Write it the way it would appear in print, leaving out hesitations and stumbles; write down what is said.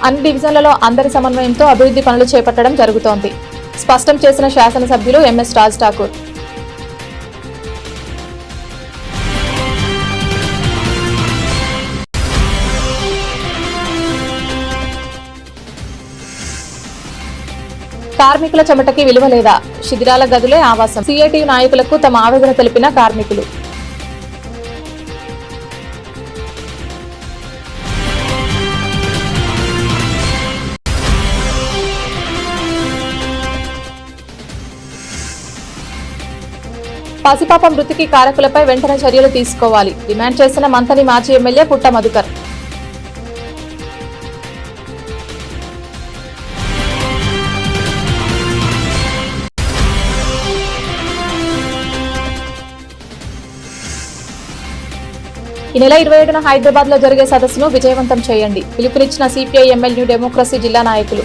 అన్ని డివిజన్లలో అందరి సమన్వయంతో అభివృద్ధి పనులు చేపట్టడం జరుగుతోంది. స్పష్టం చేసిన శాసనసభ్యులు ఎంఎస్ రాజ్ ఠాకూర్. కార్మికుల చెమటకి విలువ లేదా? శిథిరాల గదులే ఆవాసం. సిఐటియు నాయకులకు తమ ఆవేదన తెలిపిన కార్మికులు. పసిపాప మృతికి కారకులపై వెంటనే చర్యలు తీసుకోవాలి డిమాండ్ చేసిన మంథని మాజీ ఎమ్మెల్యే పుట్ట మధుకర్. ఈ నెల 27న హైదరాబాద్ లో జరిగే సదస్సును విజయవంతం చేయండి పిలుపునిచ్చిన సిపిఐ ఎంఎల్ న్యూ డెమోక్రసీ జిల్లా నాయకులు.